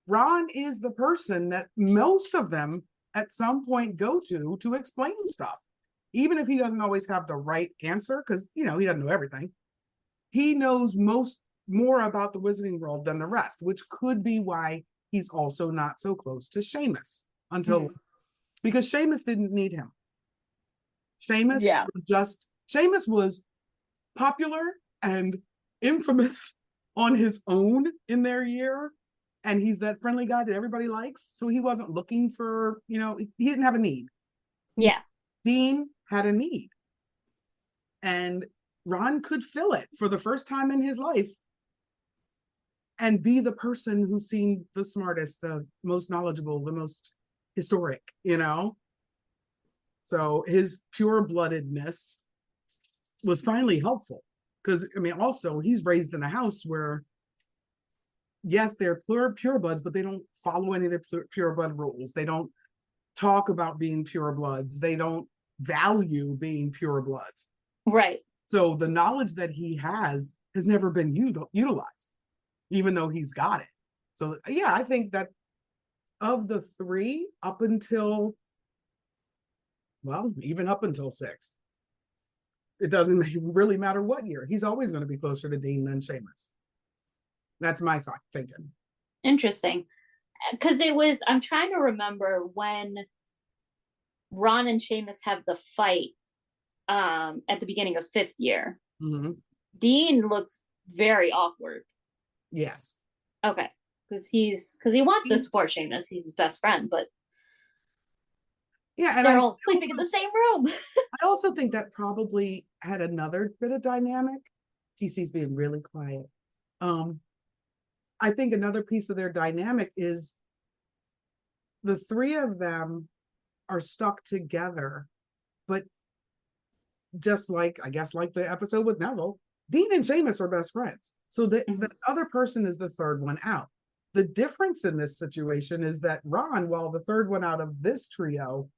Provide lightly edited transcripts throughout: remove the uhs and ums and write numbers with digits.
Ron is the person that most of them at some point go to explain stuff. Even if he doesn't always have the right answer, because, he doesn't know everything. He knows more about the wizarding world than the rest, which could be why he's also not so close to Seamus because Seamus didn't need him. Seamus was popular and infamous on his own in their year, and he's that friendly guy that everybody likes, so he wasn't looking for, he didn't have a need. Dean had a need, and Ron could fill it for the first time in his life and be the person who seemed the smartest, the most knowledgeable, the most historic, So his pure-bloodedness was finally helpful. Because, also, he's raised in a house where, yes, they're purebloods, but they don't follow any of the pureblood rules. They don't talk about being purebloods. They don't value being purebloods. Right. So the knowledge that he has never been utilized, even though he's got it. So, yeah, I think that of the three, even up until 6, it doesn't really matter what year. He's always going to be closer to Dean than Seamus. That's my thinking. Interesting. Because I'm trying to remember when Ron and Seamus have the fight at the beginning of 5th year. Mm-hmm. Dean looks very awkward. Yes. Okay. Because he wants to support Seamus. He's his best friend, but yeah, and they're all sleeping in the same room. I also think that probably had another bit of dynamic. TC's being really quiet. I think another piece of their dynamic is the three of them are stuck together, but just like the episode with Neville, Dean and Seamus are best friends. So the other person is the third one out. The difference in this situation is that Ron, while the third one out of this trio,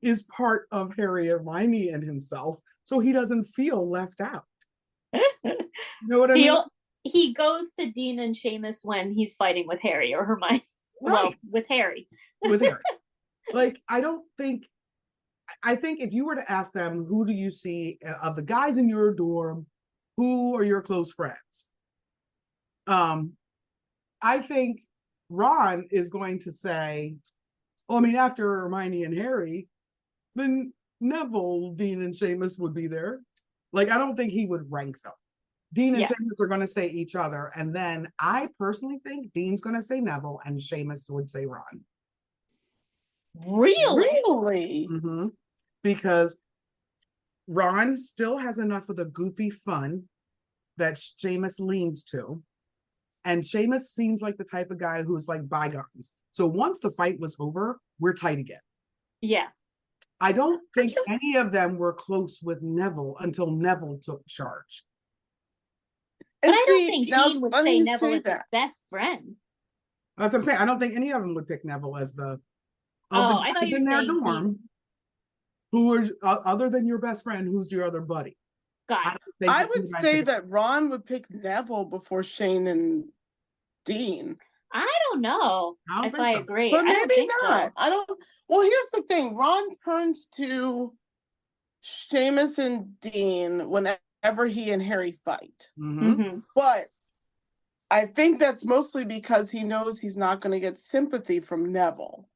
is part of Harry, Hermione, and himself, so he doesn't feel left out. You know what I mean? He goes to Dean and Seamus when he's fighting with Harry or Hermione. Right. Well, with Harry. Like, I think if you were to ask them, who do you see of the guys in your dorm, who are your close friends? I think Ron is going to say, after Hermione and Harry, then Neville, Dean, and Seamus would be there. Like, I don't think he would rank them. Dean and Seamus are going to say each other, and then I personally think Dean's going to say Neville, and Seamus would say Ron. Really? Mm-hmm. Because Ron still has enough of the goofy fun that Seamus leans to, and Seamus seems like the type of guy who's like bygones. So once the fight was over, we're tight again. Yeah. I don't think any of them were close with Neville until Neville took charge. But I don't think Dean would say Neville is his best friend. That's what I'm saying. I don't think any of them would pick Neville as the I thought you were saying dorm. Who are other than your best friend? Who's your other buddy? I would say that Ron would pick Neville before Shane and Dean. I don't know if I agree. But maybe not. I don't. Well, here's the thing. Ron turns to Seamus and Dean whenever he and Harry fight. Mm-hmm. But I think that's mostly because he knows he's not going to get sympathy from Neville.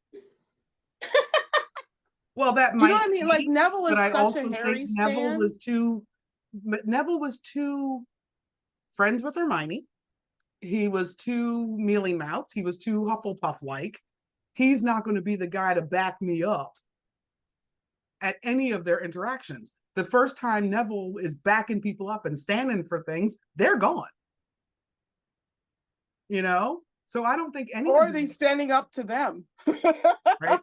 Well, that might. Do you know what I mean? Like, Neville is such a Harry stan. Neville was too friends with Hermione. He was too mealy-mouthed. He was too Hufflepuff-like. He's not going to be the guy to back me up at any of their interactions. The first time Neville is backing people up and standing for things, they're gone. So I don't think any. Or are they standing up to them? Right?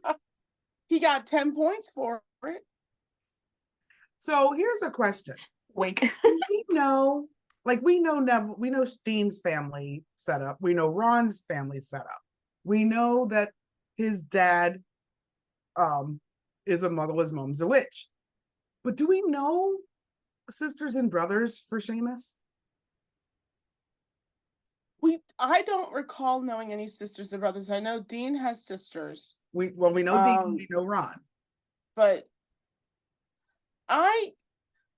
He got 10 points for it. So here's a question. Wink. We know Neville, we know Dean's family setup. We know Ron's family setup. We know that his dad is a motherless mom's a witch. But do we know sisters and brothers for Seamus? I don't recall knowing any sisters or brothers. I know Dean has sisters, We know Dean, we know Ron. but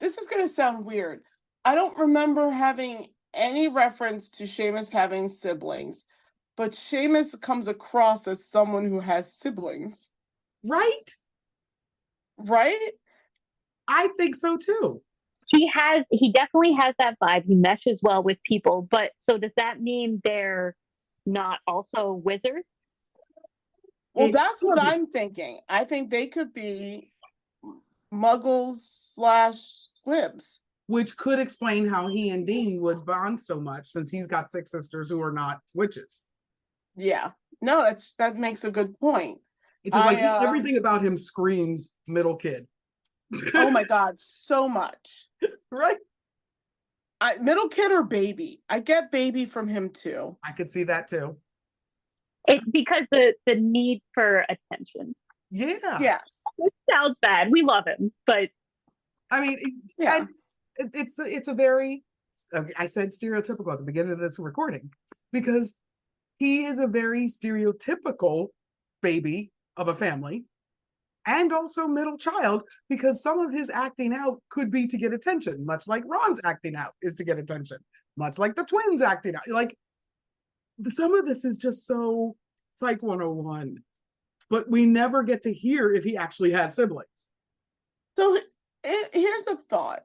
this is gonna sound weird. I don't remember having any reference to Seamus having siblings, but Seamus comes across as someone who has siblings, Right? right? I think so too. He definitely has that vibe. He meshes well with people, but so does that mean they're not also wizards? Well, It that's could what be, I'm thinking. I think they could be muggles slash squibs. which could explain how he and Dean would bond so much since he's got 6 sisters who are not witches. Yeah. No, that makes a good point. It's just like I everything about him screams middle kid. oh my God, so much. Right? Middle kid or baby. I get baby from him too. I could see that too. It's because the need for attention. Yeah. Yes. It sounds bad. We love him, but I mean, Yeah. it's a very, I said stereotypical at the beginning of this recording because he is a very stereotypical baby of a family and also middle child because some of his acting out could be to get attention, much like Ron's acting out is to get attention, much like the twins acting out. Like some of this is just so Psych 101, but we never get to hear if he actually has siblings. So here's a thought.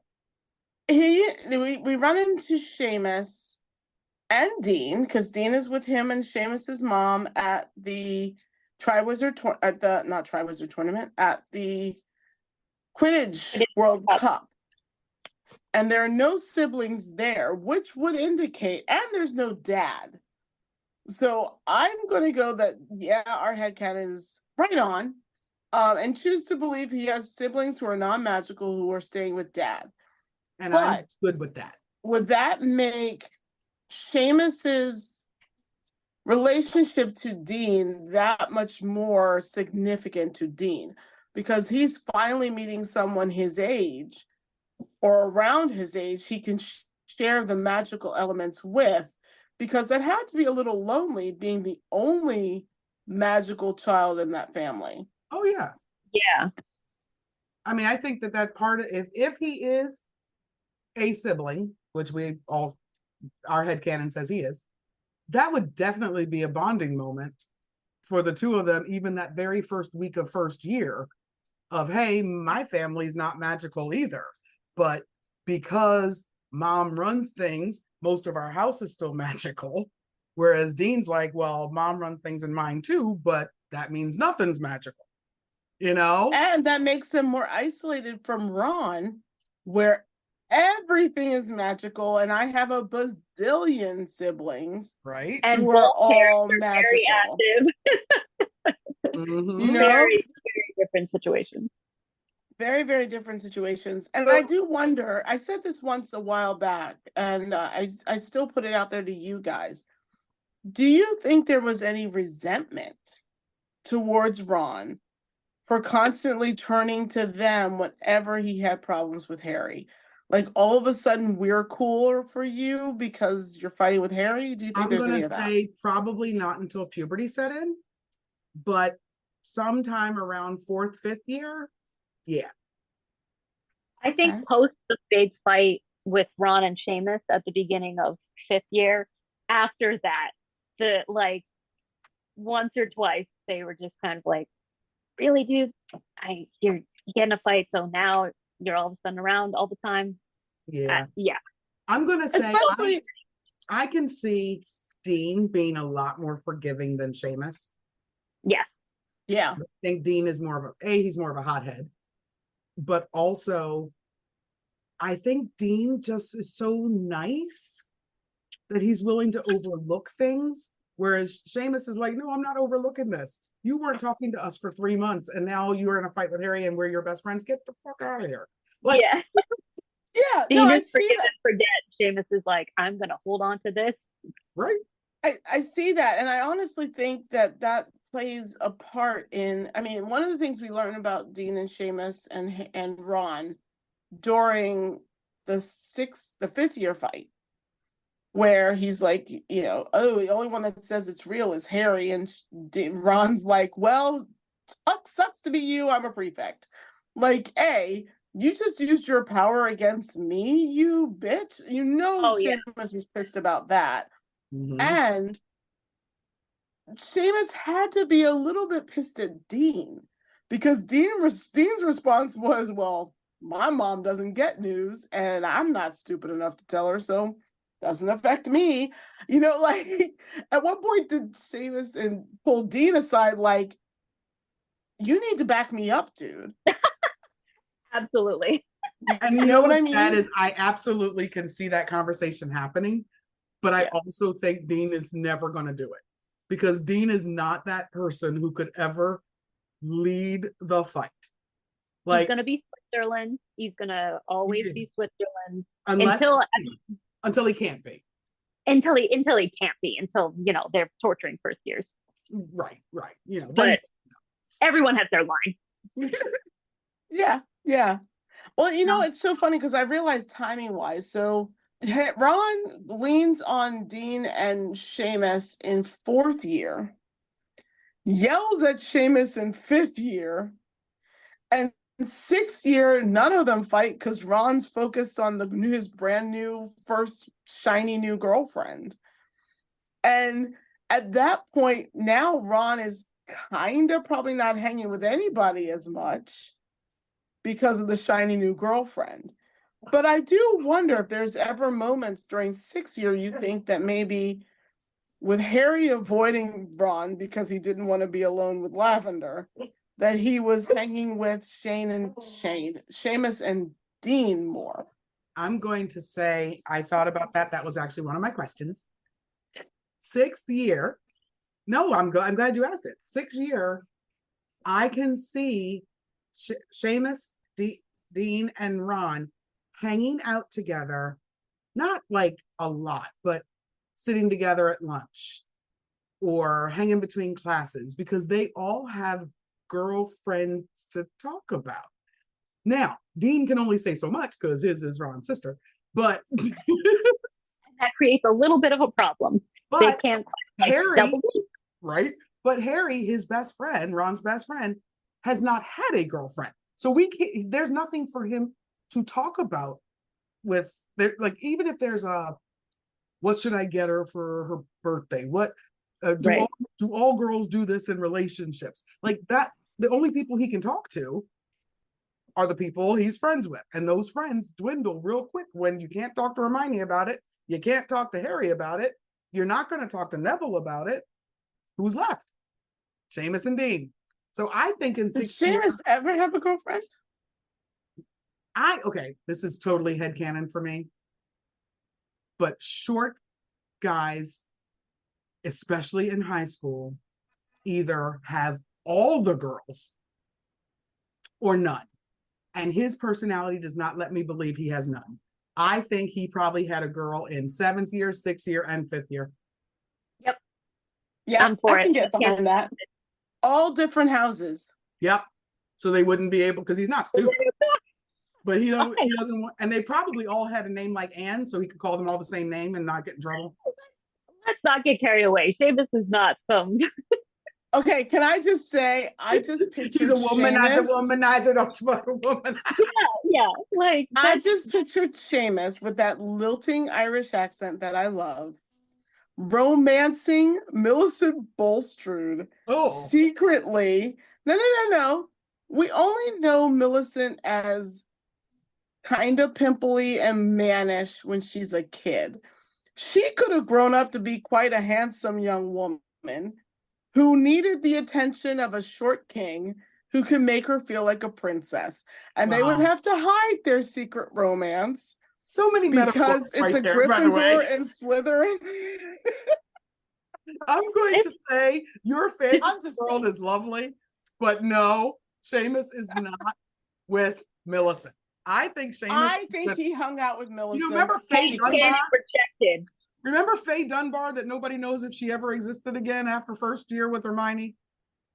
We run into Seamus and Dean because Dean is with him and Seamus's mom at the not Triwizard tournament, at the Quidditch World Cup. And there are no siblings there, which would indicate, and there's no dad. So I'm going to go that, yeah, our headcanon is right on, and choose to believe he has siblings who are non-magical who are staying with dad. And But I'm good with that. would that make Seamus's relationship to Dean that much more significant to Dean? Because he's finally meeting someone his age or around his age he can share the magical elements with, because that had to be a little lonely being the only magical child in that family. Oh yeah. yeah. I mean, I think that part of if he is a sibling, which our headcanon says he is, that would definitely be a bonding moment for the two of them, even that very first week of first year of, hey, my family's not magical either. But because mom runs things, most of our house is still magical. Whereas Dean's like, well, mom runs things in mine too, but that means nothing's magical. You know? And that makes them more isolated from Ron, where everything is magical, and I have a bazillion siblings, right? And who are all magical. Very active. Mm-hmm. You know, Very different situations. very, very different situations. And I do wonder, I said this once a while back, and I still put it out there to you guys. Do you think there was any resentment towards Ron for constantly turning to them whenever he had problems with Harry? Like all of a sudden we're cooler for you because you're fighting with Harry? Do you think there's any of that? I'm gonna say probably not until puberty set in, but sometime around 4th, 5th year, yeah. I think Okay. post the big fight with Ron and Seamus at the beginning of 5th year, after that, once or twice they were just kind of like, really, dude, you're getting a fight, so now you're all of a sudden around all the time. Yeah. Yeah. I'm gonna say Especially, I can see Dean being a lot more forgiving than Seamus. Yeah. yeah. I think Dean is more of he's more of a hothead, but also I think Dean just is so nice that he's willing to overlook things, whereas Seamus is like, no, I'm not overlooking this. You weren't talking to us for 3 months, and now you're in a fight with Harry, and we're your best friends. Get the fuck out of here! Like, yeah. Yeah, Dean no, I is see forgive that. and forget. Seamus is like, I'm gonna hold on to this. right? I see that, and I honestly think that plays a part in. I mean, one of the things we learn about Dean and Seamus and Ron during the 5th year fight where he's like, oh, the only one that says it's real is Harry, and Ron's like, well, sucks to be you. I'm a prefect. Like, you just used your power against me, you bitch. Oh yeah. Seamus was pissed about that. Mhm. And Seamus had to be a little bit pissed at Dean, because Dean's response was, well, my mom doesn't get news and I'm not stupid enough to tell her, so doesn't affect me. Like, at what point did Seamus and pull Dean aside, like, you need to back me up, dude? Absolutely. And you know what I that mean? is, I absolutely can see that conversation happening, but I also think Dean is never going to do it, because Dean is not that person who could ever lead the fight. He's Like, gonna be Switzerland. He's gonna always be Switzerland unless until he can't be. until he can't be, until they're torturing first years. Right. But everyone has their line. Yeah. Well, it's so funny because I realized timing wise. So Ron leans on Dean and Seamus in 4th year, yells at Seamus in 5th year, and 6th year, none of them fight because Ron's focused on his brand new first shiny new girlfriend. And at that point, now Ron is kind of probably not hanging with anybody as much because of the shiny new girlfriend. But I do wonder if there's ever moments during 6th year you think that maybe, with Harry avoiding Ron because he didn't want to be alone with Lavender, that he was hanging with Seamus and Dean more. I'm going to say I thought about that. That was actually one of my questions. 6th year. No, I'm glad you asked it. 6th year, I can see Seamus, Dean, and Ron hanging out together, not like a lot, but sitting together at lunch or hanging between classes, because they all have girlfriends to talk about. Now, Dean can only say so much because his is Ron's sister, but that creates a little bit of a problem. They can't Harry, right? But Harry, his best friend, Ron's best friend, has not had a girlfriend. So there's nothing for him to talk about with like, even if there's what should I get her for her birthday? What do all girls do this in relationships? Like that, the only people he can talk to are the people he's friends with. And those friends dwindle real quick when you can't talk to Hermione about it. You can't talk to Harry about it. You're not going to talk to Neville about it. Who's left? Seamus and Dean. So I think in 6 Did Seamus ever have a girlfriend? Okay, this is totally headcanon for me. But short guys, especially in high school, either have all the girls or none. And his personality does not let me believe he has none. I think he probably had a girl in 7th year, 6th year, and 5th year. Yep. Yeah, I can get behind that. All different houses. Yep. So they wouldn't be able, because he's not stupid. But he doesn't want, and they probably all had a name like Anne, so he could call them all the same name and not get in trouble. Let's not get carried away. Seamus is not some. Okay, can I just say, I just pictured he's a womanizer, don't you fuck a woman. Yeah. Like, I just pictured Seamus with that lilting Irish accent that I love, romancing Millicent Bulstrode secretly. No. We only know Millicent as kind of pimply and mannish when she's a kid. She could have grown up to be quite a handsome young woman who needed the attention of a short king who could make her feel like a princess. And they would have to hide their secret romance. So many because it's a Gryffindor and Slytherin. I'm going to say your fantasy world is lovely, but no, Seamus is not with Millicent. I think he hung out with Millicent. You remember Faye Dunbar? Protected. Remember Faye Dunbar that nobody knows if she ever existed again after 1st year with Hermione?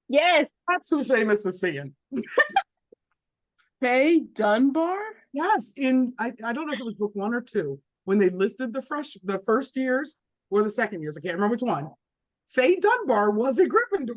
Yes. That's who Seamus is seeing. Faye Dunbar? Yes. I don't know if it was book 1 or 2, when they listed the first years or the second years, I can't remember which one. Faye Dunbar was a Gryffindor.